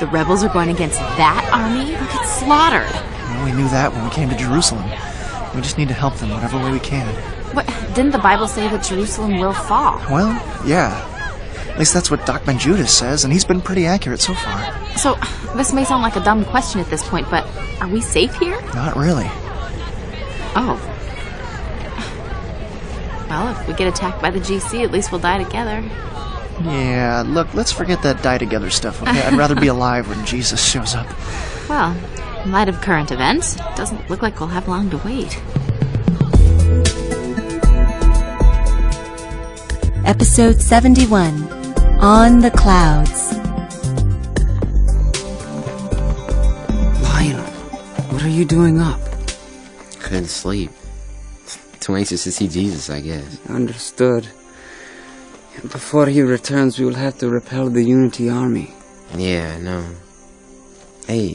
The rebels are going against that army? They'll get slaughtered. Well, we knew that when we came to Jerusalem. We just need to help them whatever way we can. What? Didn't the Bible say that Jerusalem will fall? Well, yeah. At least that's what Doc Judas says, and he's been pretty accurate so far. So, this may sound like a dumb question at this point, but are we safe here? Not really. Oh. Well, if we get attacked by the GC, at least we'll die together. Yeah, look, let's forget that die together stuff, okay? I'd rather be alive when Jesus shows up. Well, in light of current events, it doesn't look like we'll have long to wait. Episode 71, On the Clouds. Lionel, what are you doing up? Couldn't sleep. Too anxious to see Jesus, I guess. Understood. Before he returns, we will have to repel the Unity Army. Yeah, I know. Hey,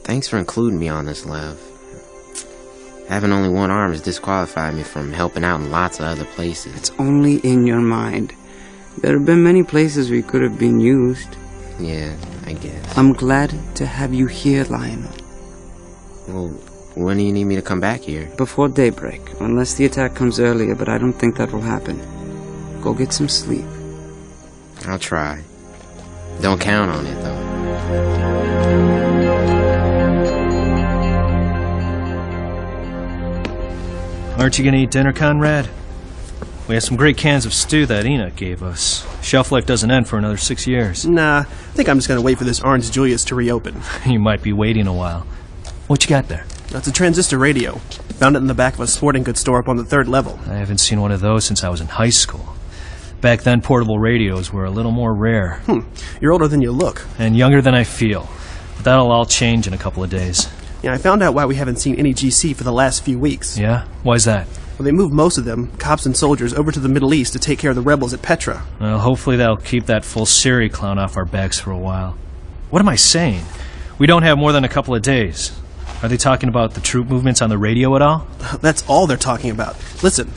thanks for including me on this, Lev. Having only one arm has disqualified me from helping out in lots of other places. It's only in your mind. There have been many places we could have been used. Yeah, I guess. I'm glad to have you here, Lionel. Well, when do you need me to come back here? Before daybreak, unless the attack comes earlier, but I don't think that will happen. Go get some sleep. I'll try. Don't count on it, though. Aren't you gonna eat dinner, Conrad? We have some great cans of stew that Enoch gave us. Shelf life doesn't end for another 6 years. Nah, I think I'm just gonna wait for this Orange Julius to reopen. You might be waiting a while. What you got there? That's a transistor radio. Found it in the back of a sporting goods store up on the 3rd level. I haven't seen one of those since I was in high school. Back then, portable radios were a little more rare. You're older than you look. And younger than I feel. But that'll all change in a couple of days. Yeah, I found out why we haven't seen any GC for the last few weeks. Yeah? Why's that? Well, they moved most of them, cops and soldiers, over to the Middle East to take care of the rebels at Petra. Well, hopefully that'll keep that full Siri clown off our backs for a while. What am I saying? We don't have more than a couple of days. Are they talking about the troop movements on the radio at all? That's all they're talking about. Listen.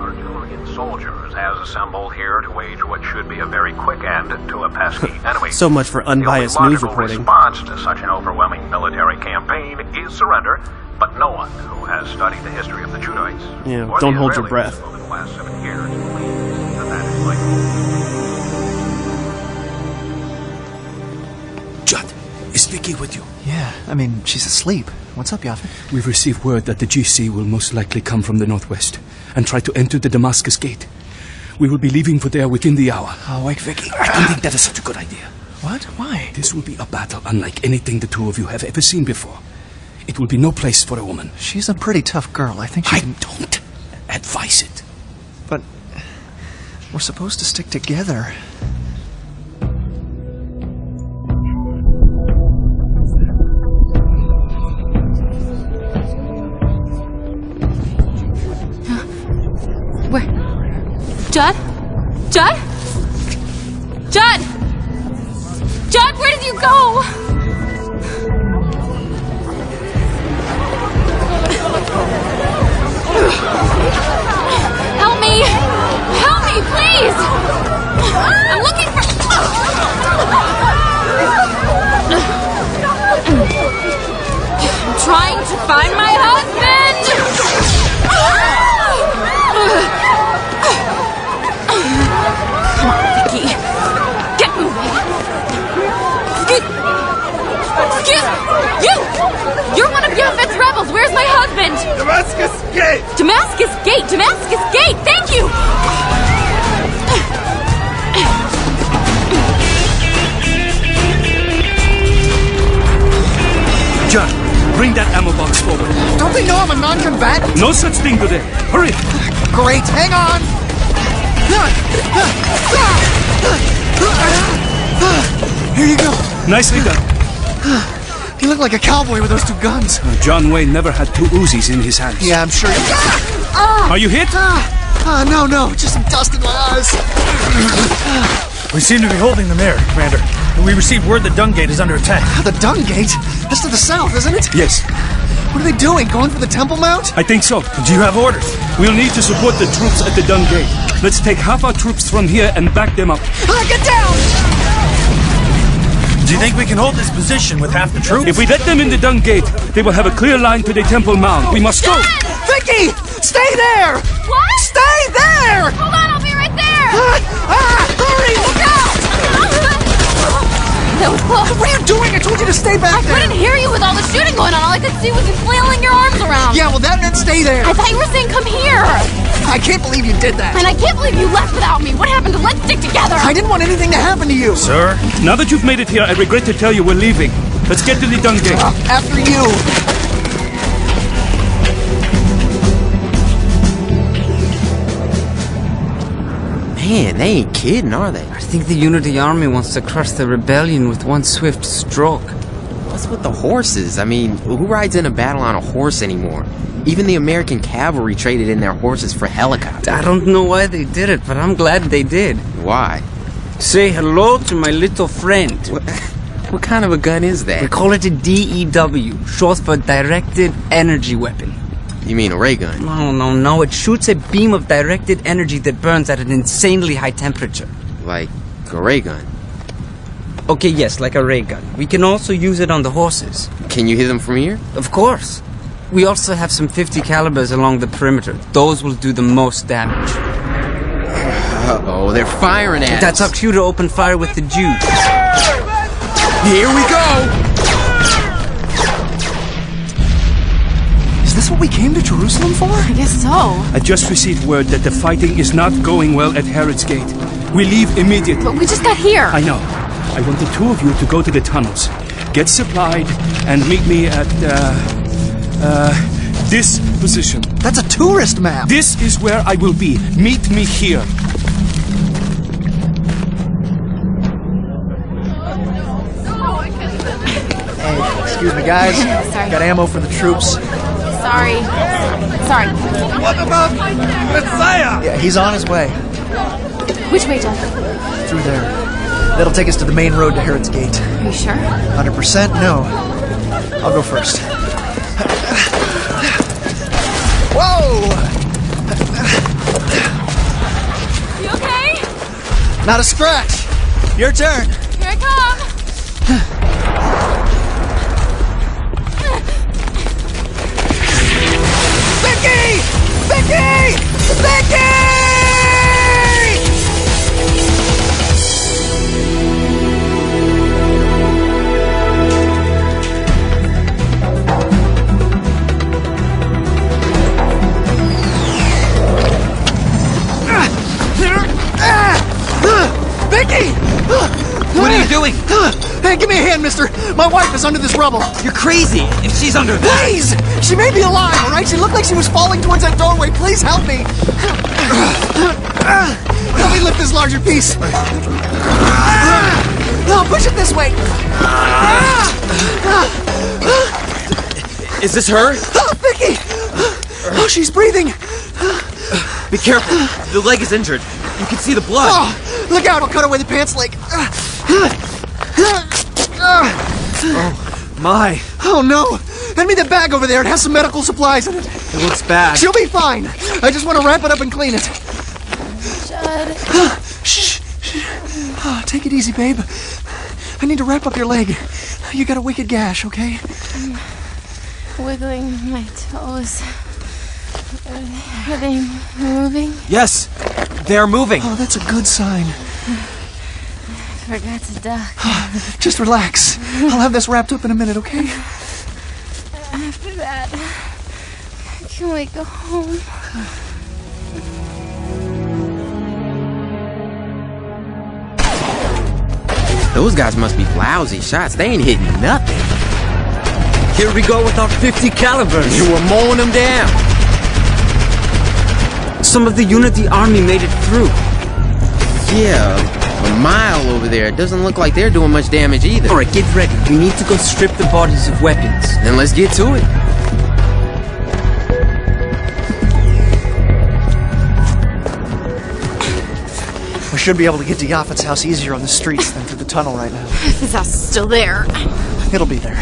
Artillery soldiers has assembled here to wage what should be a very quick end to a pesky enemy. So much for unbiased news reporting. The response to such an overwhelming military campaign is surrender, but no one who has studied the history of the Judites Yeah, or don't the hold your Israelis breath. over the last 7 years believes that is likely. Judd, is Vicky with you? Yeah, I mean, she's asleep. What's up, Yaphet? We've received word that the GC will most likely come from the northwest and try to enter the Damascus Gate. We will be leaving for there within the hour. Oh, wake Vicky. I don't think that is such a good idea. What? Why? This will be a battle unlike anything the two of you have ever seen before. It will be no place for a woman. She's a pretty tough girl. I think she can... don't advise it. But we're supposed to stick together. Where? Judd? Judd? Judd! Judd, where did you go? Help me! Help me, please! I'm looking for... I'm trying to find my husband! Come on, Vicky. Get moving. You! You're one of Yaphet's rebels. Where's my husband? Damascus Gate! Damascus Gate! Damascus Gate! Thank you! John, bring that ammo box forward. Don't they know I'm a non-combatant? No such thing today. Hurry! Great, hang on! Here you go. Nicely done. You look like a cowboy with those 2 guns. John Wayne never had 2 Uzis in his hands. Yeah, I'm sure. Are you hit? No, just some dust in my eyes. We seem to be holding them there, Commander. We received word the Dung Gate is under attack. The Dung Gate? That's to the south, isn't it? Yes. What are they doing? Going for the Temple Mount? I think so. Do you have orders? We'll need to support the troops at the Dung Gate. Let's take half our troops from here and back them up. Get down! Do you think we can hold this position with half the troops? If we let them in the Dung Gate, they will have a clear line to the Temple Mount. We must go! Vicky! Stay there! What? Stay there! Hold on, I'll be right there! Hurry! Look out! That was close. What are you doing? I told you to stay back there! I couldn't hear you with all the shooting going on. All I could see was you flailing your arms around. Yeah, well, that meant stay there. I thought you were saying come here. I can't believe you did that. And I can't believe you left without me. What happened to let's stick together? I didn't want anything to happen to you. Sir? Now that you've made it here, I regret to tell you we're leaving. Let's get to the Dung Gate. After you. Man, they ain't kidding, are they? I think the Unity Army wants to crush the rebellion with one swift stroke. What's with the horses? I mean, who rides in a battle on a horse anymore? Even the American cavalry traded in their horses for helicopters. I don't know why they did it, but I'm glad they did. Why? Say hello to my little friend. What kind of a gun is that? We call it a DEW, short for Directed Energy Weapon. You mean a ray gun? No. It shoots a beam of directed energy that burns at an insanely high temperature. Like a ray gun? Okay, yes, like a ray gun. We can also use it on the horses. Can you hit them from here? Of course. We also have some 50 calibers along the perimeter. Those will do the most damage. Uh-oh, they're firing at us. That's our cue to open fire with the Jews. Here we go! Is this what we came to Jerusalem for? I guess so. I just received word that the fighting is not going well at Herod's Gate. We leave immediately. But we just got here. I know. I want the two of you to go to the tunnels, get supplied, and meet me at, this position. That's a tourist map. This is where I will be. Meet me here. Hey, excuse me, guys. Sorry. Got ammo for the troops. Sorry. What about Messiah? Yeah, he's on his way. Which way, Jeff? Through there. That'll take us to the main road to Herod's Gate. Are you sure? 100% no. I'll go first. Whoa! You okay? Not a scratch. Your turn. Here I come. Vicky! Vicky! Vicky! Vicky! What are you doing? Hey, give me a hand, mister. My wife is under this rubble. You're crazy. If she's under that... Please! She may be alive, all right? She looked like she was falling towards that doorway. Please help me. Help me lift this larger piece. No, push it this way. Is this her? Oh, Vicky! Oh, she's breathing. Be careful. The leg is injured. You can see the blood. Oh, look out, I'll cut away the pants leg. Oh, my. Oh, no. Hand me the bag over there. It has some medical supplies in it. It looks bad. She'll be fine. I just want to wrap it up and clean it. Judd. Shh. Oh, take it easy, babe. I need to wrap up your leg. You got a wicked gash, okay? Wiggling my toes. Are they moving? Yes, they're moving. Oh, that's a good sign. Forgot to duck. Just relax. I'll have this wrapped up in a minute, okay? After that, can we go home? Those guys must be lousy shots. They ain't hitting nothing. Here we go with our 50 calibers. You were mowing them down. Some of the Unity Army made it through. Yeah, a mile over there. It doesn't look like they're doing much damage either. All right, get ready. We need to go strip the bodies of weapons. Then let's get to it. We should be able to get to Yaphet's house easier on the streets than through the tunnel right now. His house is still there. It'll be there.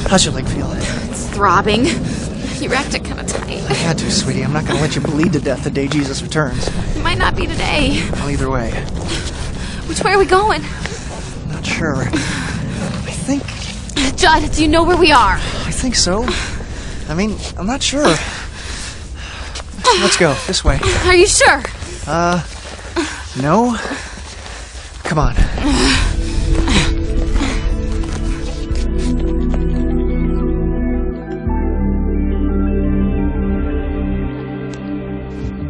How's your leg feel? It's throbbing. You wrapped it kind of tight. I had to, sweetie. I'm not going to let you bleed to death the day Jesus returns. It might not be today. Well, either way. Which way are we going? Not sure. I think... Judd, do you know where we are? I think so. I mean, I'm not sure. Let's go. This way. Are you sure? No. Come on.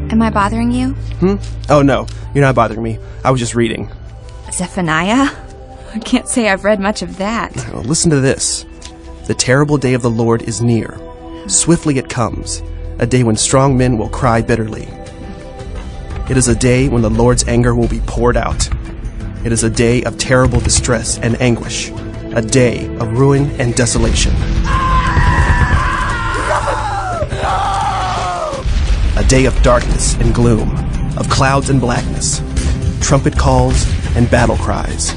Am I bothering you? Oh, no. You're not bothering me. I was just reading. Zephaniah? I can't say I've read much of that. Well, listen to this. The terrible day of the Lord is near. Swiftly it comes, a day when strong men will cry bitterly. It is a day when the Lord's anger will be poured out. It is a day of terrible distress and anguish, a day of ruin and desolation. A day of darkness and gloom, of clouds and blackness, trumpet calls and battle cries.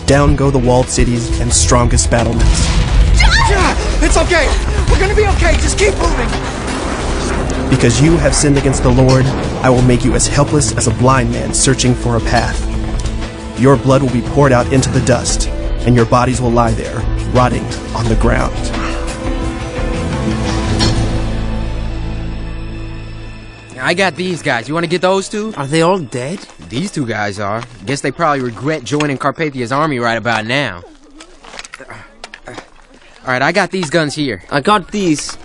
Down go the walled cities and strongest battlements. It's okay. We're gonna be okay. Just keep moving. Because you have sinned against the Lord, I will make you as helpless as a blind man searching for a path. Your blood will be poured out into the dust, and your bodies will lie there, rotting on the ground. I got these guys. You want to get those two? Are they all dead? These two guys are. Guess they probably regret joining Carpathia's army right about now. Alright, I got these guns here. I got these.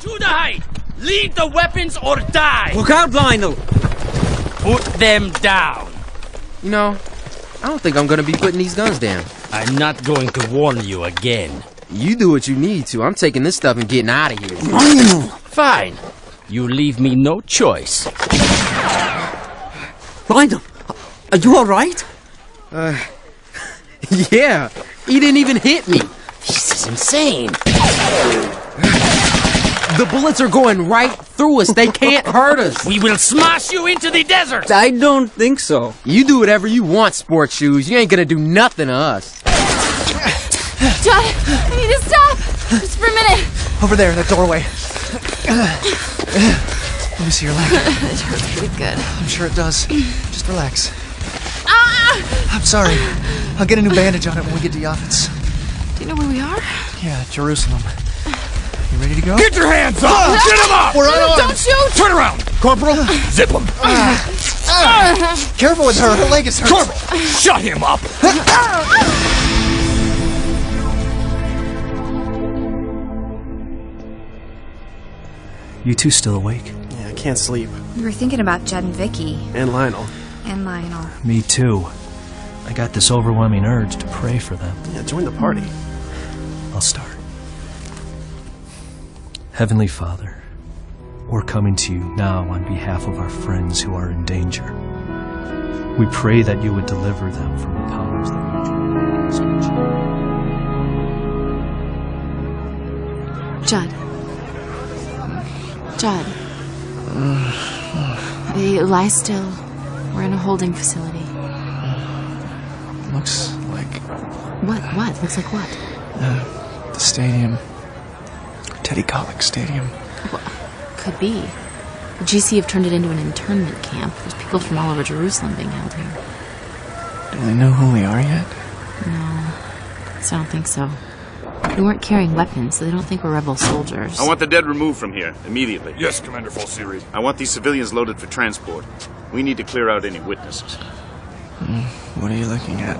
To the height! Leave the weapons or die! Look out, Lionel! Put them down! You know, I don't think I'm gonna be putting these guns down. I'm not going to warn you again. You do what you need to. I'm taking this stuff and getting out of here. Lionel! Fine. You leave me no choice. Lionel! Are you alright? Yeah, he didn't even hit me. This is insane. The bullets are going right through us. They can't hurt us. We will smash you into the desert! I don't think so. You do whatever you want, sports shoes. You ain't gonna do nothing to us. Judd, I need to stop. Just for a minute. Over there, that doorway. Let me see your leg. It hurts pretty good. I'm sure it does. Just relax. Ah! I'm sorry. I'll get a new bandage on it when we get to Yaphet's. Do you know where we are? Yeah, Jerusalem. You ready to go? Get your hands up! Get him up! We're on! Don't shoot! Turn around! Corporal, zip him! Careful with her. Her leg is hurt. Corporal, shut him up! You two still awake? Yeah, I can't sleep. We were thinking about Judd and Vicky. And Lionel. And Lionel. Me too. I got this overwhelming urge to pray for them. Yeah, join the party. I'll start. Heavenly Father, we're coming to you now on behalf of our friends who are in danger. We pray that you would deliver them from the powers that wage war against each other. Judd. Hey, lie still. We're in a holding facility. Looks like What? Looks like what? the stadium. Teddy Kollek Stadium. Well, could be. The GC have turned it into an internment camp. There's people from all over Jerusalem being held here. Do they know who we are yet? No, so I don't think so. We weren't carrying weapons, so they don't think we're rebel soldiers. I want the dead removed from here, immediately. Yes, Commander Falsiri. I want these civilians loaded for transport. We need to clear out any witnesses. What are you looking at?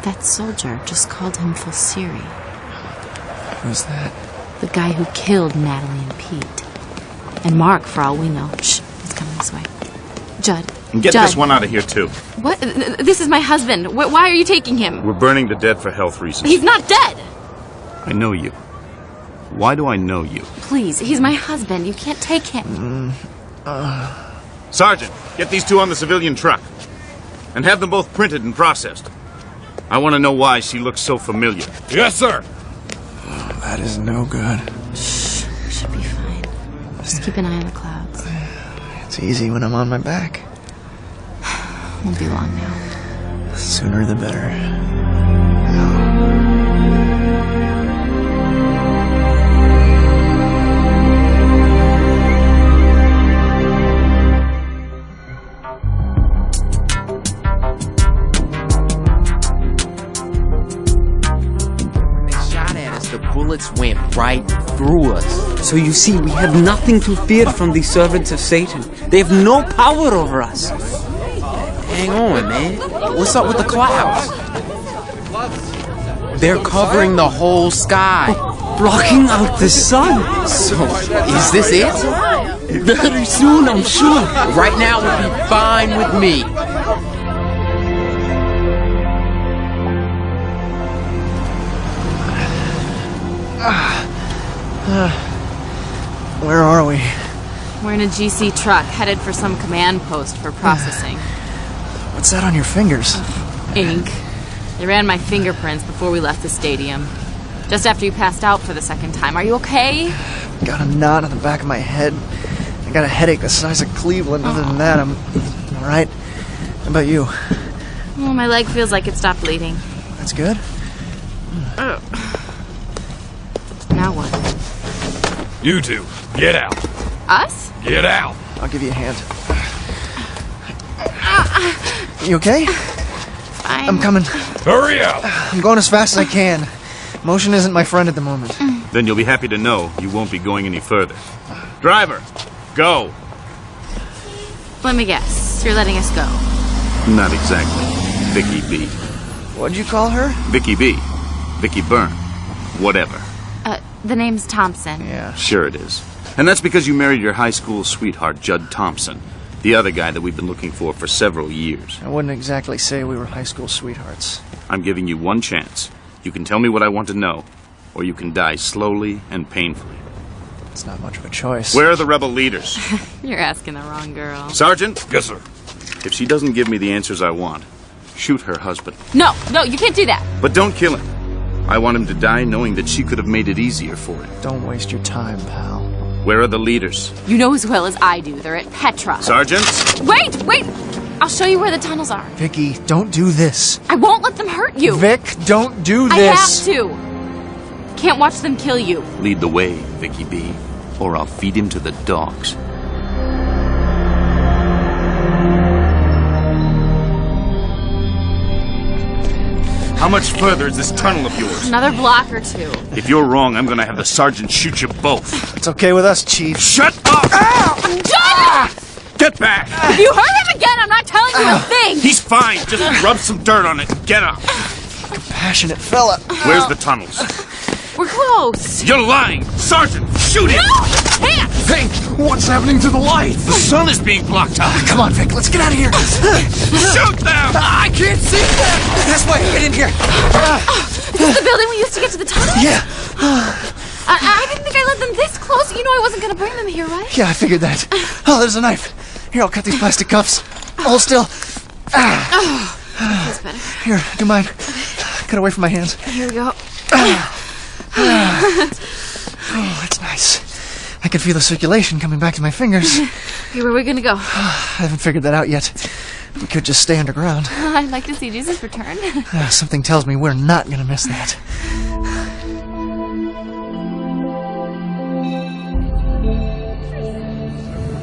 That soldier just called him Falsiri. Who's that? The guy who killed Natalie and Pete. And Mark, for all we know. Shh, he's coming this way. Judd. And get Judd. this one out of here, too. What? This is my husband. Why are you taking him? We're burning the dead for health reasons. He's not dead! I know you. Why do I know you? Please, he's my husband. You can't take him. Sergeant, get these two on the civilian truck. And have them both printed and processed. I want to know why she looks so familiar. Yes, sir. That is no good. Shh, should be fine. Just keep an eye on the clouds. It's easy when I'm on my back. Won't be long now. Sooner the better. The bullets went right through us. So you see, we have nothing to fear from the servants of Satan. They have no power over us. Hang on, man. What's up with the clouds? They're covering the whole sky. Blocking out the sun. So, is this it? Very soon, I'm sure. Right now would be fine with me. Where are we? We're in a GC truck headed for some command post for processing. What's that on your fingers? Ink. They ran my fingerprints before we left the stadium. Just after you passed out for the second time. Are you okay? Got a knot on the back of my head. I got a headache the size of Cleveland. Other than that, I'm all right. How about you? Well, my leg feels like it stopped bleeding. That's good. Now what? You two, get out. Us? Get out. I'll give you a hand. You okay? Fine. I'm coming. Hurry up. I'm going as fast as I can. Motion isn't my friend at the moment. Then you'll be happy to know you won't be going any further. Driver, go. Let me guess. You're letting us go. Not exactly. Vicky B. What'd you call her? Vicky B. Vicky Byrne. Whatever. The name's Thompson. Yeah. Sure it is. And that's because you married your high school sweetheart, Judd Thompson, the other guy that we've been looking for several years. I wouldn't exactly say we were high school sweethearts. I'm giving you one chance. You can tell me what I want to know, or you can die slowly and painfully. It's not much of a choice. Where are the rebel leaders? You're asking the wrong girl. Sergeant? Yes, sir. If she doesn't give me the answers I want, shoot her husband. No, you can't do that. But don't kill him. I want him to die knowing that she could have made it easier for him. Don't waste your time, pal. Where are the leaders? You know as well as I do. They're at Petra. Sergeant? Wait! I'll show you where the tunnels are. Vicky, don't do this. I won't let them hurt you. Vic, don't do I this. have to. Can't watch them kill you. Lead the way, Vicky B., or I'll feed him to the dogs. How much further is this tunnel of yours? Another block or two. If you're wrong, I'm gonna have the sergeant shoot you both. It's okay with us, Chief. Shut up! Ow! John! Get back! If you hurt him again, I'm not telling you a thing! He's fine. Just rub some dirt on it and get up. Compassionate fella. Where's the tunnels? We're close. You're lying! Sergeant, shoot him! No! Can't! Hey, what's happening to the light? The sun is being blocked out. Come on, Vic, let's get out of here. Shoot them! I can't see them. This way, get in here. Is this the building we used to get to the tunnel? Yeah. I didn't think I let them this close. You know I wasn't going to bring them here, right? Yeah, I figured that. Oh, there's a knife. Here, I'll cut these plastic cuffs. Hold still. Feels better. Here, do mine. Cut away from my hands. Here we go. Oh, that's nice. I can feel the circulation coming back to my fingers. Okay, where are we going to go? I haven't figured that out yet. We could just stay underground. I'd like to see Jesus return. Something tells me we're not going to miss that.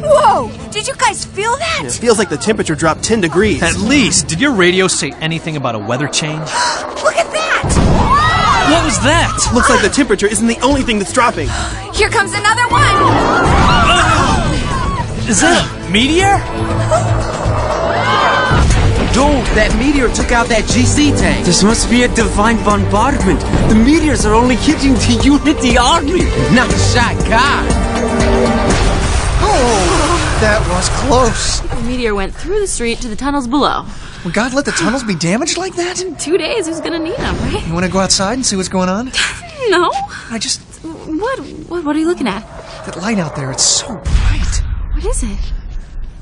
Whoa! Did you guys feel that? It feels like the temperature dropped 10 degrees. At least, did your radio say anything about a weather change? Look at that! What was that? Looks like the temperature isn't the only thing that's dropping. Here comes another one! Is that a meteor? Dude, that meteor took out that GC tank. This must be a divine bombardment. The meteors are only hitting the Unity Army, not Shot God. Oh, that was close. The meteor went through the street to the tunnels below. Would God let the tunnels be damaged like that? In 2 days, who's gonna need them, right? You want to go outside and see what's going on? No. I just... What are you looking at? That light out there, it's so bright. What is it?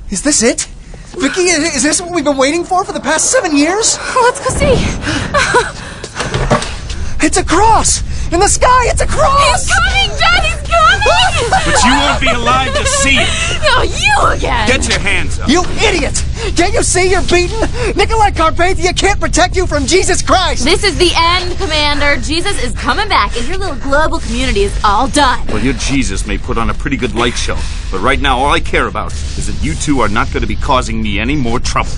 Is this it? Vicky, is this what we've been waiting for the past 7 years? Let's go see. It's a cross! In the sky, it's a cross! He's coming, Dad, he's coming! But you won't be alive to see it. No, you again! Get your hands up. You idiot! Can't you see you're beaten? Nikolai Carpathia can't protect you from Jesus Christ! This is the end, Commander. Jesus is coming back, and your little global community is all done. Well, your Jesus may put on a pretty good light show, but right now all I care about is that you two are not going to be causing me any more trouble.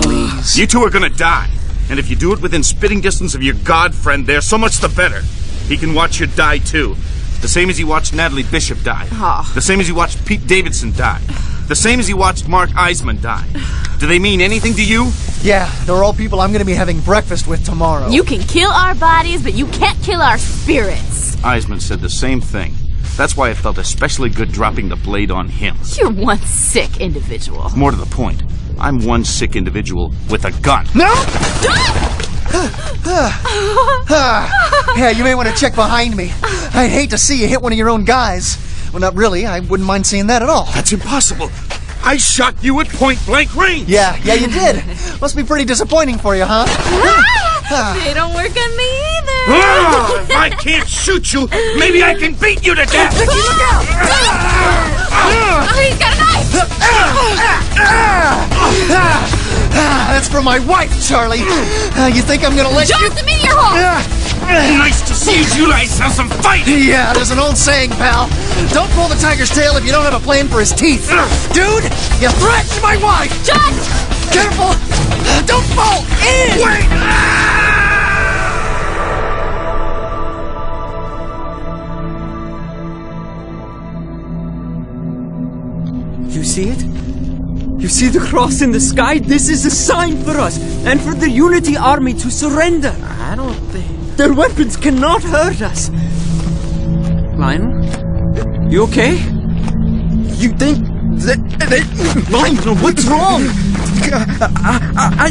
Please. You two are going to die. And if you do it within spitting distance of your god friend there, so much the better. He can watch you die, too. The same as he watched Natalie Bishop die. Oh. The same as he watched Pete Davidson die. The same as he watched Mark Eisman die. Do they mean anything to you? Yeah, they're all people I'm going to be having breakfast with tomorrow. You can kill our bodies, but you can't kill our spirits. Eisman said the same thing. That's why it felt especially good dropping the blade on him. You're one sick individual. More to the point, I'm one sick individual with a gun. No! Yeah, you may want to check behind me. I'd hate to see you hit one of your own guys. Well, not really. I wouldn't mind seeing that at all. That's impossible. I shot you at point-blank range. Yeah, you did. Must be pretty disappointing for you, huh? They don't work on me either. If I can't shoot you, maybe I can beat you to death. Vicky, look out! Oh, he's got a knife! That's for my wife, Charlie. You think I'm gonna let you... Drop the meteor hole! Nice to see you guys have some fight. Yeah, there's an old saying, pal. Don't pull the tiger's tail if you don't have a plan for his teeth. Dude, you threatened my wife! John! Careful! Don't fall in! Wait! You see it? You see the cross in the sky? This is a sign for us and for the Unity Army to surrender. I don't think... Their weapons cannot hurt us. Lionel? You okay? You think that... Lionel, what's wrong? I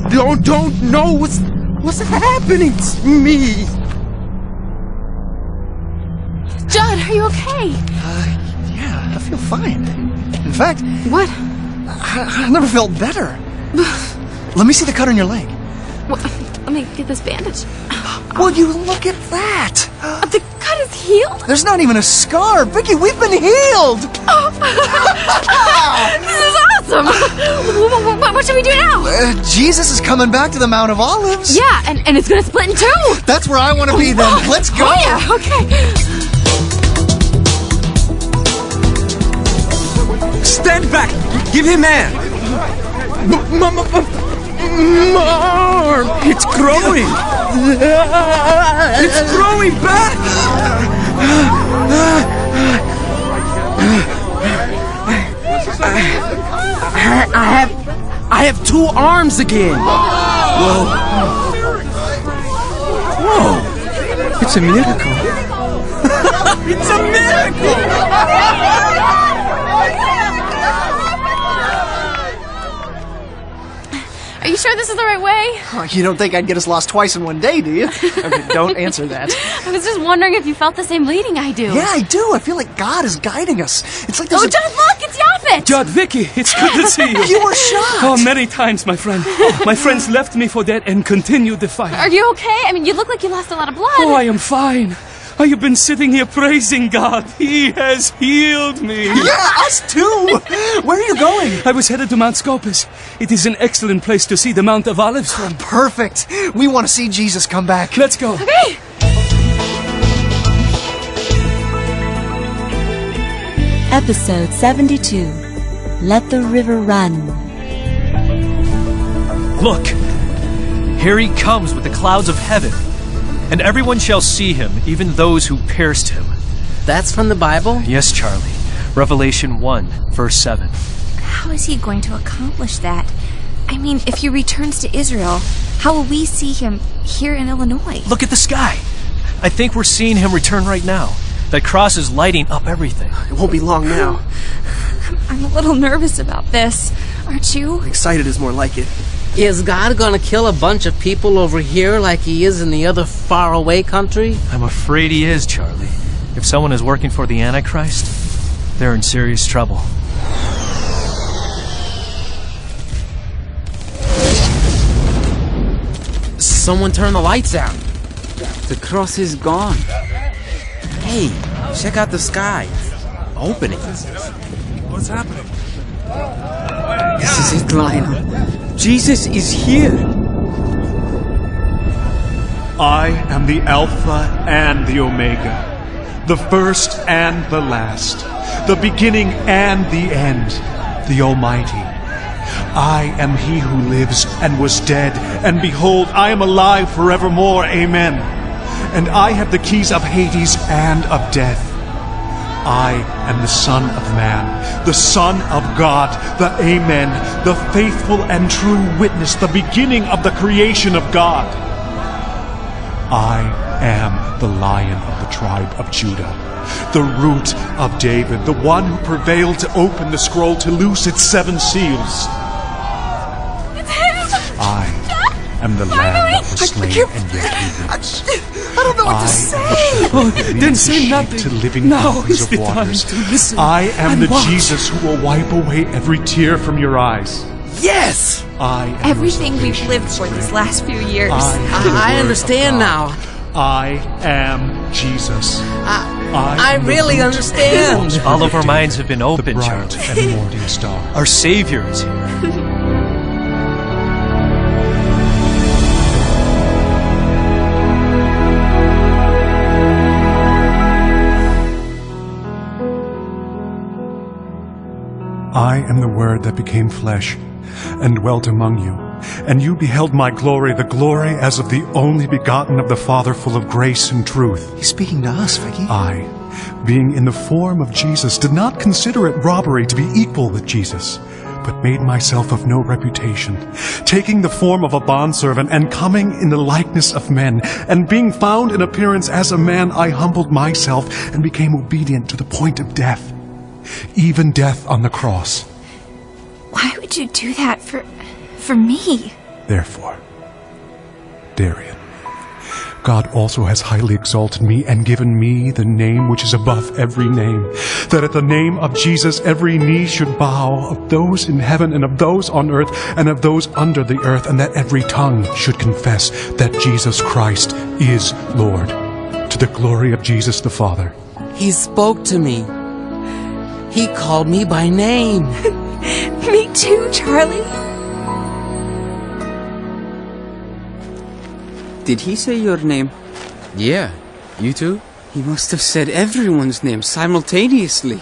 don't know what's happening to me. Judd, are you okay? Yeah, I feel fine. In fact... What? I never felt better. Let me see the cut on your leg. Well, let me get this bandage. Will you look at that? The cut is healed? There's not even a scar. Vicky, we've been healed! This is awesome! What should we do now? Jesus is coming back to the Mount of Olives. Yeah, and it's gonna split in two! That's where I want to be then. Let's go! Oh, yeah, okay. Stand back! Give him air! More! It's growing! It's growing back! I have two arms again! Whoa! Whoa! It's a miracle! It's a miracle! Are you sure this is the right way? Oh, you don't think I'd get us lost twice in one day, do you? Okay, don't answer that. I was just wondering if you felt the same bleeding I do. Yeah, I do. I feel like God is guiding us. It's like there's Oh, Judd, look! It's Yaphet! Judd, Vicky, it's good to see you. You were shot! Oh, many times, my friend. My friends left me for dead and continued the fight. Are you okay? I mean, you look like you lost a lot of blood. Oh, I am fine. I have been sitting here praising God. He has healed me. Yeah, us too! Where are you going? I was headed to Mount Scopus. It is an excellent place to see the Mount of Olives from. Perfect. We want to see Jesus come back. Let's go. Okay. Episode 72. Let the River Run. Look, here he comes with the clouds of heaven, and everyone shall see him, even those who pierced him. That's from the Bible? Yes, Charlie. Revelation 1, verse 7. How is he going to accomplish that? I mean, if he returns to Israel, how will we see him here in Illinois? Look at the sky. I think we're seeing him return right now. That cross is lighting up everything. It won't be long now. I'm a little nervous about this. Aren't you? Excited is more like it. Is God gonna kill a bunch of people over here like he is in the other faraway country? I'm afraid he is, Charlie. If someone is working for the Antichrist, they're in serious trouble. Someone turn the lights out. The cross is gone. Hey, check out the sky. Opening. What's happening? This is it, Lionel. Jesus is here. I am the Alpha and the Omega, the first and the last, the beginning and the end, the Almighty. I am he who lives and was dead, and behold, I am alive forevermore. Amen. And I have the keys of Hades and of death. I am the Son of Man, the Son of God, the Amen, the faithful and true witness, the beginning of the creation of God. I am the Lion of the tribe of Judah, the root of David, the one who prevailed to open the scroll to loose its 7 seals. I am the Lamb that was slain and yet he lives. I don't know what to say. Then say nothing. To living fountains of waters. I am the Jesus who will wipe away every tear from your eyes. Yes! I am Everything we've lived for these last few years. I understand now. I am Jesus. I really understand. All of our minds have been opened, bright Charlie. and morning star. Our Savior is here. I am the Word that became flesh and dwelt among you, and you beheld my glory, the glory as of the only begotten of the Father, full of grace and truth. He's speaking to us, Vicky. I, being in the form of Jesus, did not consider it robbery to be equal with Jesus, but made myself of no reputation, taking the form of a bondservant and coming in the likeness of men, and being found in appearance as a man, I humbled myself and became obedient to the point of death, even death on the cross. Why would you do that for me? Therefore, Darian, God also has highly exalted me and given me the name which is above every name, that at the name of Jesus every knee should bow, of those in heaven and of those on earth and of those under the earth, and that every tongue should confess that Jesus Christ is Lord, to the glory of Jesus the Father. He spoke to me. He called me by name. Me too, Charlie. Did he say your name? Yeah, you too? He must have said everyone's name simultaneously.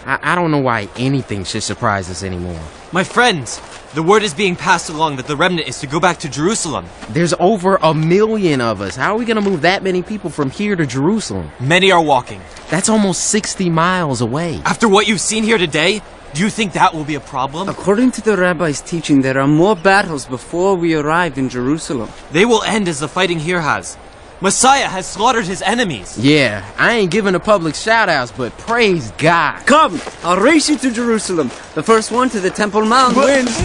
I don't know why anything should surprise us anymore. My friends, the word is being passed along that the remnant is to go back to Jerusalem. There's over 1 million of us. How are we gonna move that many people from here to Jerusalem? Many are walking. That's almost 60 miles away. After what you've seen here today, do you think that will be a problem? According to the rabbi's teaching, there are more battles before we arrive in Jerusalem. They will end as the fighting here has. Messiah has slaughtered his enemies. Yeah, I ain't giving a public shout-outs, but praise God. Come, I'll race you to Jerusalem. The first one to the Temple Mount wins.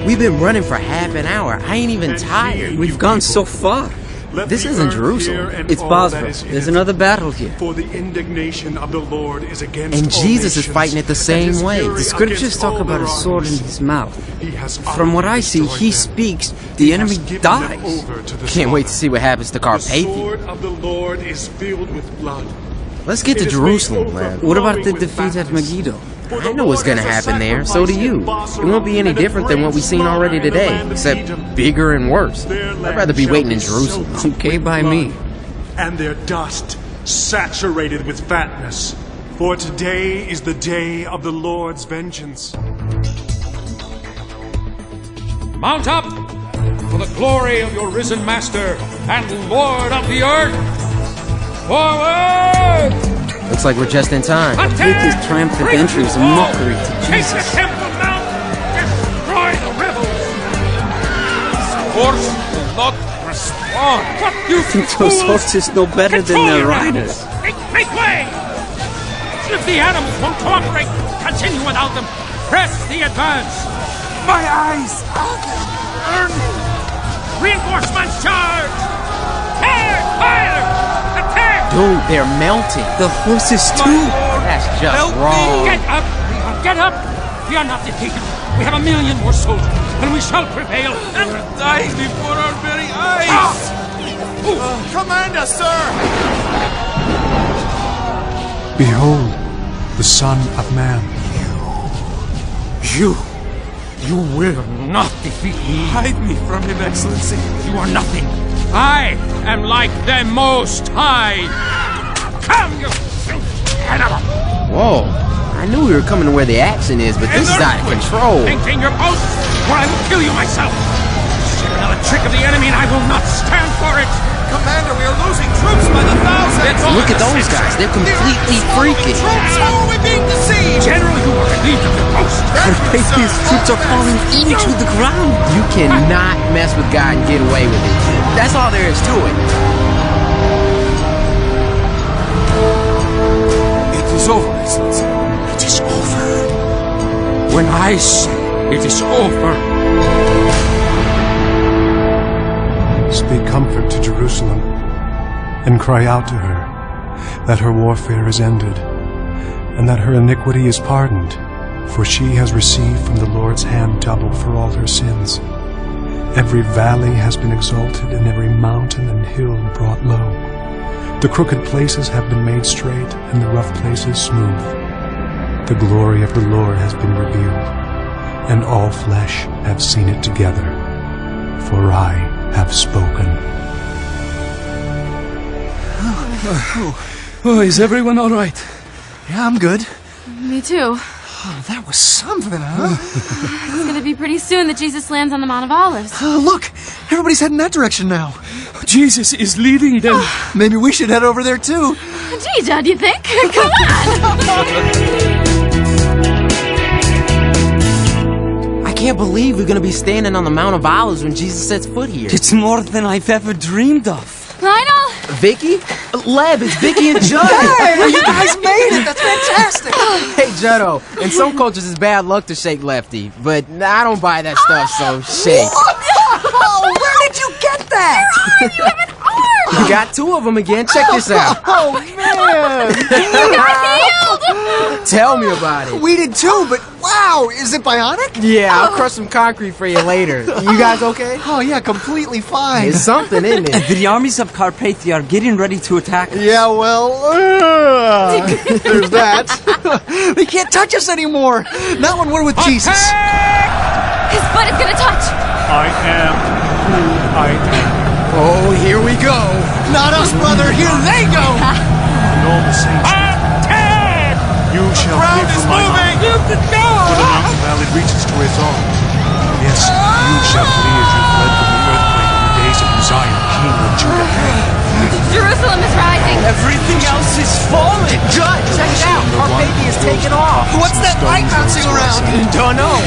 We've been running for half an hour. I ain't even tired. We've gone so far. This isn't Jerusalem. It's Basra. There's another battle here. For the indignation of the Lord is against And Jesus is fighting it the same way. The scriptures talk about a sword in his mouth. From what I see, he speaks, the enemy dies. Can't wait to see what happens to Carpathia. The sword of the Lord is filled with blood. Let's get to Jerusalem, man. What about the defeat at Megiddo? I know what's gonna happen there, so do you. It won't be any different than what we've seen already today, except bigger and worse. I'd rather be waiting in Jerusalem. Okay by me. And their dust saturated with fatness. For today is the day of the Lord's vengeance. Mount up for the glory of your risen master and Lord of the earth. Forward! Looks like we're just in time. Take his triumphant entry as a mockery to Take Jesus. the temple mount! Destroy the rebels! This horse will not respond. What you Think those horses know better than their riders. Make way! If the animals won't cooperate, continue without them. Press the advance. My eyes burn. Reinforcements charge! Tear! Fire! Attack! Dude, they're melting. The horses too. That's just wrong. Get up! Get up! We are not defeated. We have 1 million more soldiers, and we shall prevail. And die before our very eyes. Command us, sir! Behold, the Son of Man. You will not defeat me. Hide me from him, Excellency. You are nothing. I am like the Most High. Come, you animal! Whoa. I knew we were coming to where the action is, but this is out of control. Maintain your post, or I will kill you myself. Share another trick of the enemy, and I will not stand for it. Commander, we are losing troops by the thousands. Look at those guys. They're completely freaking. How are we being deceived? General, you are relieved of your post. Carpathia's troops are falling into the ground. You cannot mess with God and get away with it. That's all there is to it. It is over, Excellency. It is over. When I say it is over. Speak comfort to Jerusalem, and cry out to her that her warfare is ended, and that her iniquity is pardoned, for she has received from the Lord's hand double for all her sins. Every valley has been exalted, and every mountain and hill brought low. The crooked places have been made straight, and the rough places smooth. The glory of the Lord has been revealed, and all flesh have seen it together, for I have spoken. Oh, is everyone all right? Yeah, I'm good. Me too. Oh, that was something, huh? It's gonna be pretty soon that Jesus lands on the Mount of Olives. Look! Everybody's heading that direction now. Jesus is leading them. Maybe we should head over there too. Gee, Judd, you think? Come on! I can't believe we're gonna be standing on the Mount of Olives when Jesus sets foot here. It's more than I've ever dreamed of. Lionel! Vicky? Leb, it's Vicky and Judd. Hey, you guys made it! That's fantastic! Hey, Juddo, in some cultures it's bad luck to shake Lefty, but I don't buy that stuff, so shake. Oh, where did you get that? You have an arm! You got two of them again. Check this out. Oh, man! You got healed! Tell me about it. We did too, but wow, is it bionic? Yeah, I'll crush some concrete for you later. You guys okay? Oh, yeah, completely fine. There's something in it. The armies of Carpathia are getting ready to attack us. Yeah, well, there's that. They can't touch us anymore. Not when we're with Jesus. His butt is gonna touch! I am who I am. Oh, here we go. Not us, brother. Here they go. And all the saints. You shall flee from my arm. You can go! For the mountain valley reaches to its own. Yes, you shall flee as you fled from the earthquake in the days of Uzziah, king of Judah. Jerusalem is rising! Everything else is falling! Judd, check it out. Carpathia is taking off. What's that light bouncing around? Don't know.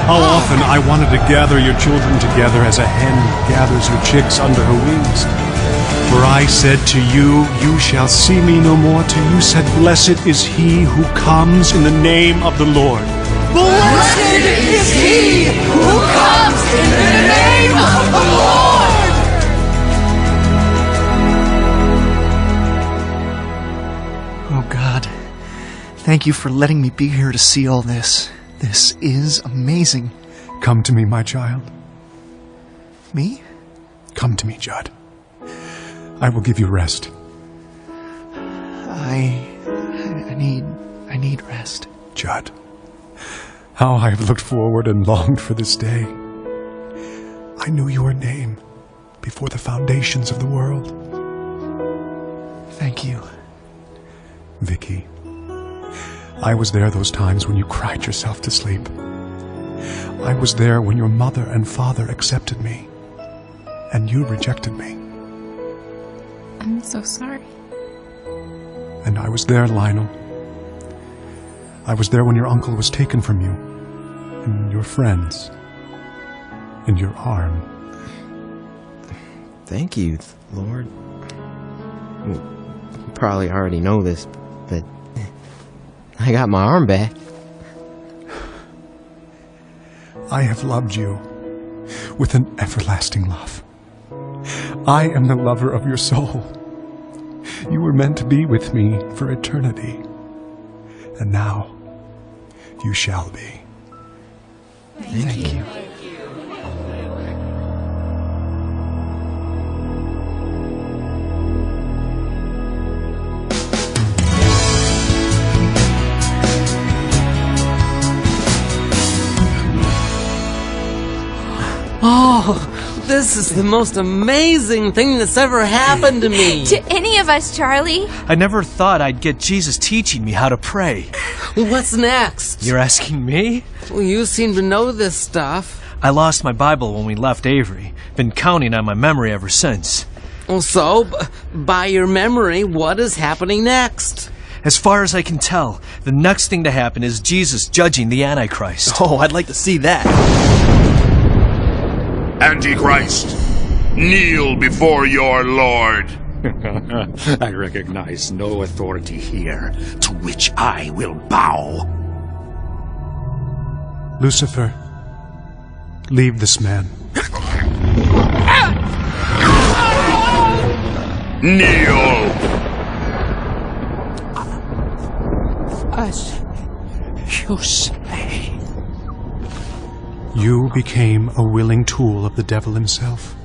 How often I wanted to gather your children together as a hen gathers her chicks under her wings. For I said to you, you shall see me no more. To you said, blessed is he who comes in the name of the Lord. Blessed is he who comes in the name of the Lord! Oh, God. Thank you for letting me be here to see all this. This is amazing. Come to me, my child. Me? Come to me, Judd. I will give you rest. I need rest. Judd, how I have looked forward and longed for this day. I knew your name before the foundations of the world. Thank you. Vicky, I was there those times when you cried yourself to sleep. I was there when your mother and father accepted me, and you rejected me. I'm so sorry. And I was there, Lionel. I was there when your uncle was taken from you, and your friends, and your arm. Thank you, Lord. You probably already know this, but I got my arm back. I have loved you with an everlasting love. I am the lover of your soul. You were meant to be with me for eternity. And now, you shall be. Thank you. Oh, this is the most amazing thing that's ever happened to me. To any of us, Charlie. I never thought I'd get Jesus teaching me how to pray. What's next? You're asking me? Well, you seem to know this stuff. I lost my Bible when we left Avery. Been counting on my memory ever since. Well, so, by your memory, what is happening next? As far as I can tell, the next thing to happen is Jesus judging the Antichrist. Oh, I'd like to see that. Antichrist, kneel before your Lord. I recognize no authority here to which I will bow. Lucifer, leave this man. Kneel! As you say. You became a willing tool of the devil himself.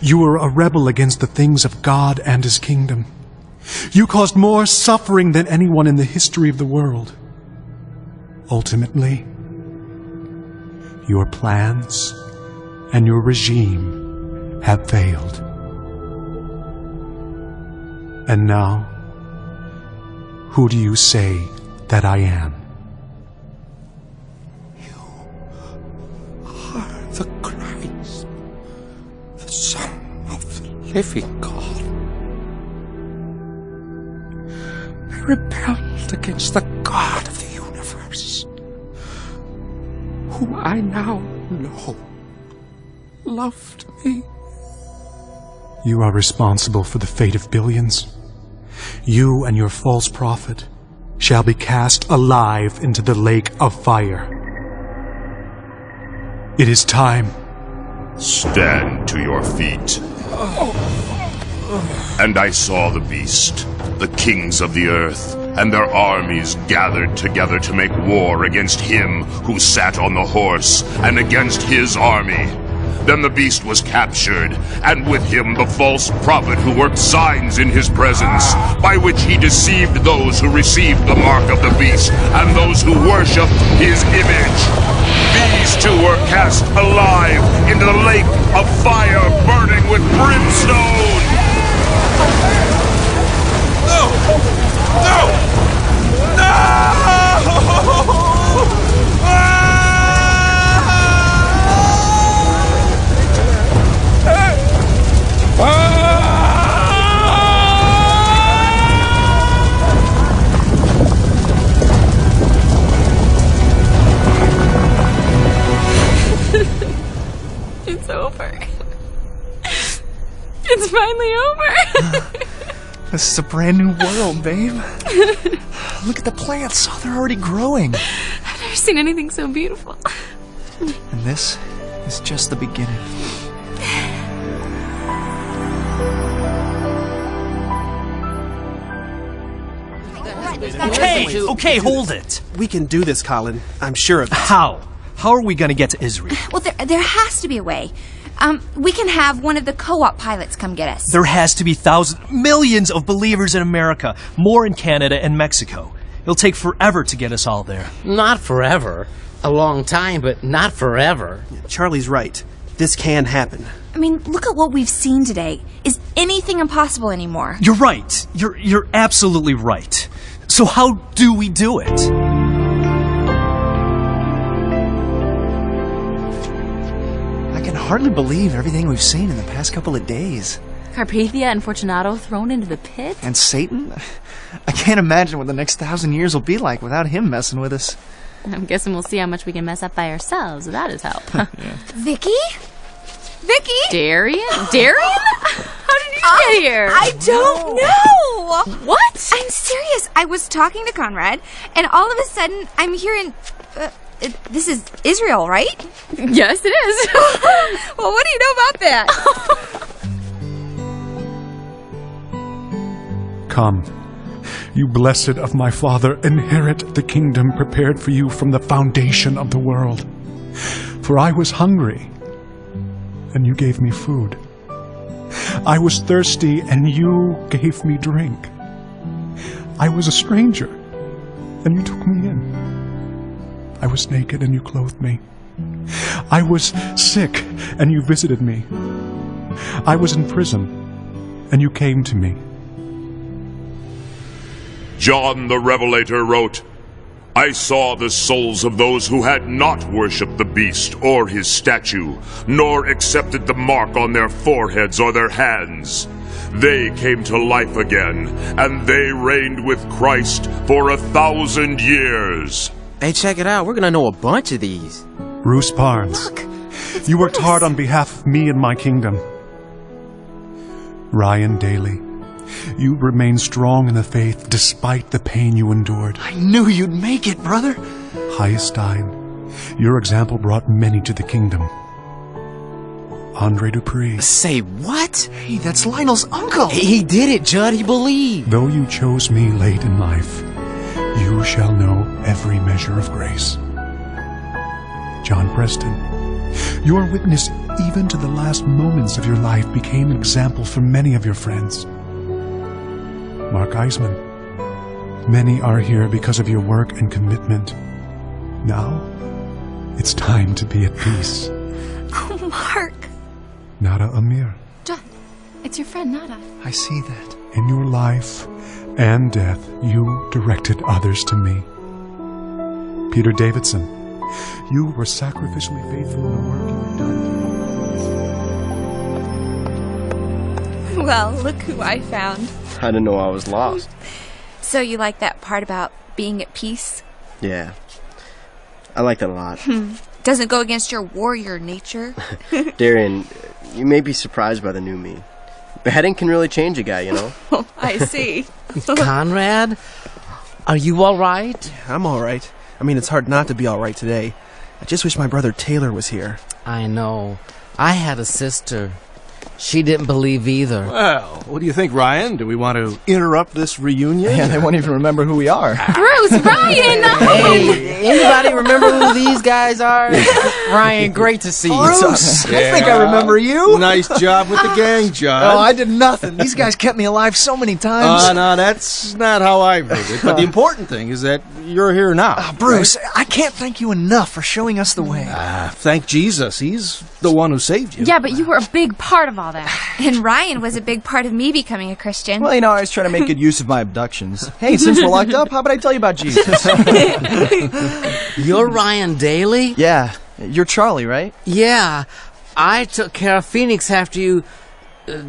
You were a rebel against the things of God and his kingdom. You caused more suffering than anyone in the history of the world. Ultimately, your plans and your regime have failed. And now, who do you say that I am? The Christ, the Son of the living God. I rebelled against the God of the universe, whom I now know loved me. You are responsible for the fate of billions. You and your false prophet shall be cast alive into the lake of fire. It is time. Stand to your feet. And I saw the beast, the kings of the earth, and their armies gathered together to make war against him who sat on the horse, and against his army. Then the beast was captured, and with him the false prophet who worked signs in his presence, by which he deceived those who received the mark of the beast, and those who worshipped his image. These two were cast alive into the lake of fire burning with brimstone. No! No! No! It's over. It's finally over. This is a brand new world, babe. Look at the plants. Oh, they're already growing. I've never seen anything so beautiful. And this is just the beginning. Okay, hold it. We can do this, Colin. I'm sure of it. How? How are we going to get to Israel? Well, there has to be a way. We can have one of the co-op pilots come get us. There has to be millions of believers in America, more in Canada and Mexico. It'll take forever to get us all there. Not forever. A long time, but not forever. Charlie's right. This can happen. I mean, look at what we've seen today. Is anything impossible anymore? You're right. You're absolutely right. So how do we do it? I can hardly believe everything we've seen in the past couple of days. Carpathia and Fortunato thrown into the pit? And Satan? I can't imagine what the next 1,000 years will be like without him messing with us. I'm guessing we'll see how much we can mess up by ourselves without his help. Vicky? Vicky? Darian? Darian? How did you get here? I don't know. What? I'm serious. I was talking to Conrad, and all of a sudden, I'm hearing... this is Israel, right? Yes, it is. Well, what do you know about that? Come, you blessed of my Father, inherit the kingdom prepared for you from the foundation of the world. For I was hungry, and you gave me food. I was thirsty, and you gave me drink. I was a stranger, and you took me in. I was naked, and you clothed me. I was sick, and you visited me. I was in prison, and you came to me. John the Revelator wrote, I saw the souls of those who had not worshipped the beast or his statue, nor accepted the mark on their foreheads or their hands. They came to life again, and they reigned with Christ for 1,000 years. Hey, check it out. We're gonna know a bunch of these. Bruce Barnes, you worked hard on behalf of me and my kingdom. Ryan Daly, you remained strong in the faith despite the pain you endured. I knew you'd make it, brother. Highestein, your example brought many to the kingdom. Andre Dupree. Say what? Hey, that's Lionel's uncle. He did it, Judd. He believed. Though you chose me late in life, you shall know every measure of grace. John Preston, your witness even to the last moments of your life became an example for many of your friends. Mark Eisman, many are here because of your work and commitment. Now, it's time to be at peace. Oh, Mark. Nada Amir, Judd, it's your friend Nada. I see that. in your life and death, you directed others to me. Peter Davidson, you were sacrificially faithful in the work you had done. Well, look who I found. I didn't know I was lost. So you like that part about being at peace? Yeah. I like that a lot. Doesn't go against your warrior nature. Darian, you may be surprised by the new me. Beheading can really change a guy, you know? Oh, I see. Conrad, are you all right? I'm all right. I mean, it's hard not to be all right today. I just wish my brother Taylor was here. I know. I had a sister. She didn't believe either. Well, what do you think, Ryan? Do we want to interrupt this reunion? Yeah, they won't even remember who we are. Bruce, Ryan! Hey, anybody remember who these guys are? Ryan, great to see you. Bruce, I think I remember you. Nice job with the gang, John. Oh, I did nothing. These guys kept me alive so many times. No, that's not how I viewed it. But the important thing is that you're here now. Bruce, I can't thank you enough for showing us the way. Thank Jesus. He's the one who saved you. Yeah, but you were a big part of all that. And Ryan was a big part of me becoming a Christian. Well, you know, I was trying to make good use of my abductions. Hey, since we're locked up, how about I tell you about Jesus? You're Ryan Daly? Yeah, you're Charlie, right? Yeah. I took care of Phoenix after you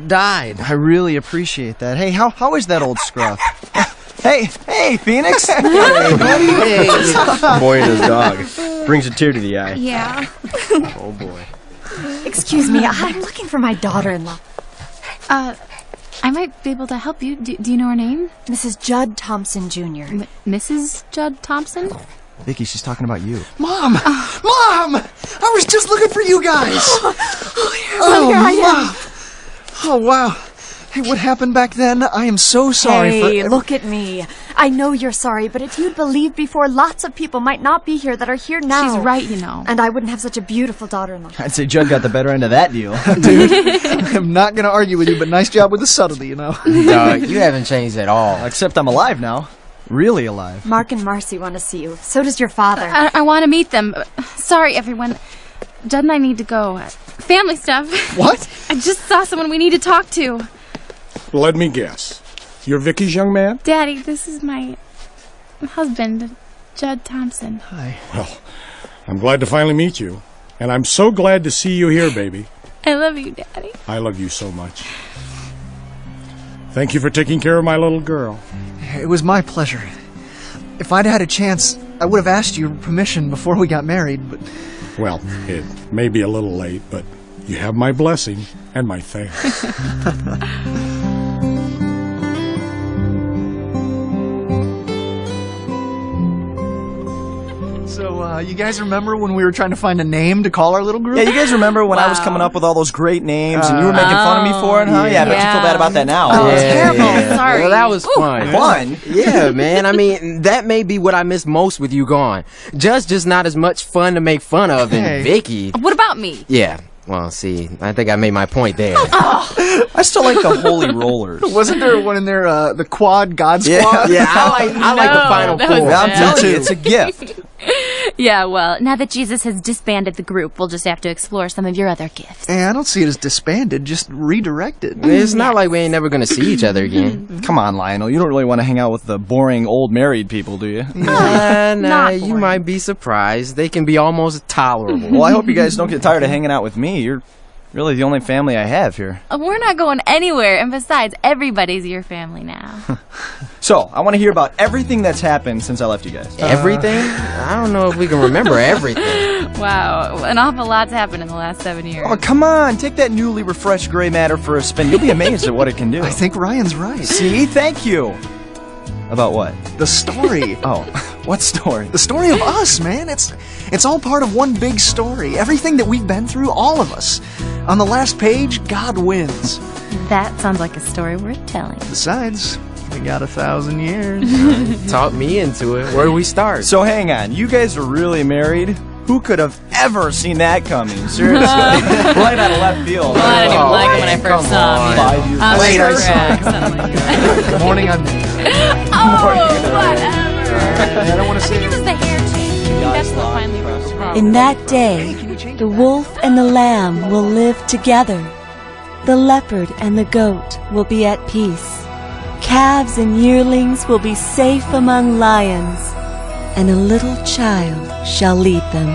died. I really appreciate that. Hey, how is that old scruff? Hey, Phoenix! Hey, buddy! Hey. Boy and his dog. Brings a tear to the eye. Yeah. Oh, boy. Excuse me, I'm looking for my daughter-in-law. I might be able to help you. Do you know her name? Mrs. Judd Thompson, Jr. Mrs. Judd Thompson? Vicky, she's talking about you. Mom! Mom! I was just looking for you guys! Here I am. Oh, wow. Hey, what happened back then? I am so sorry Hey, look at me. I know you're sorry, but if you'd believed before, lots of people might not be here that are here now. She's right, you know. And I wouldn't have such a beautiful daughter-in-law. I'd say Judd got the better end of that deal. Dude, I'm not going to argue with you, but nice job with the subtlety, you know? No, you haven't changed at all. Except I'm alive now. Really alive. Mark and Marcy want to see you. So does your father. I want to meet them. Sorry, everyone. Judd and I need to go. Family stuff. What? I just saw someone we need to talk to. Let me guess. You're Vicky's young man? Daddy, this is my husband, Judd Thompson. Hi. Well, I'm glad to finally meet you. And I'm so glad to see you here, baby. I love you, Daddy. I love you so much. Thank you for taking care of my little girl. It was my pleasure. If I'd had a chance, I would have asked your permission before we got married, but... Well, it may be a little late, but you have my blessing and my thanks. So, you guys remember when we were trying to find a name to call our little group? Yeah, you guys remember when I was coming up with all those great names and you were making fun of me for it, huh? Yeah, I bet you feel bad about that now. Oh, terrible. Sorry. Well, that was fun. Fun? Yeah, man. I mean, that may be what I miss most with you gone. Just not as much fun to make fun of than Vicky. What about me? Yeah. Well, see, I think I made my point there. I still like the Holy Rollers. Wasn't there one in there, the Quad God Squad? Yeah, I like the Final Four. I'm telling you, it's a gift. Yeah, well, now that Jesus has disbanded the group, we'll just have to explore some of your other gifts. Hey, I don't see it as disbanded, just redirected. It's not like we ain't never gonna see each other again. Come on, Lionel. You don't really want to hang out with the boring old married people, do you? Nah, you might be surprised. They can be almost tolerable. Well, I hope you guys don't get tired of hanging out with me. You're really the only family I have here. We're not going anywhere, and besides, everybody's your family now. So, I want to hear about everything that's happened since I left you guys. Everything? I don't know if we can remember everything. Wow, an awful lot's happened in the last 7 years. Oh, come on. Take that newly refreshed gray matter for a spin. You'll be amazed at what it can do. I think Ryan's right. See? Thank you. About what? The story. Oh, what story? The story of us, man. It's all part of one big story. Everything that we've been through, all of us. On the last page, God wins. That sounds like a story worth telling. Besides, we got 1,000 years. Talk me into it. Where do we start? So hang on. You guys are really married? Who could have ever seen that coming? Seriously. Right out of left field. Well, I didn't even like him when I first saw him. 5 years later. Good morning, I'm whatever. I don't want to say It was the hair change. That's what finally broke the problem. In that day, the wolf and the lamb will live together. The leopard and the goat will be at peace. Calves and yearlings will be safe among lions, and a little child shall lead them.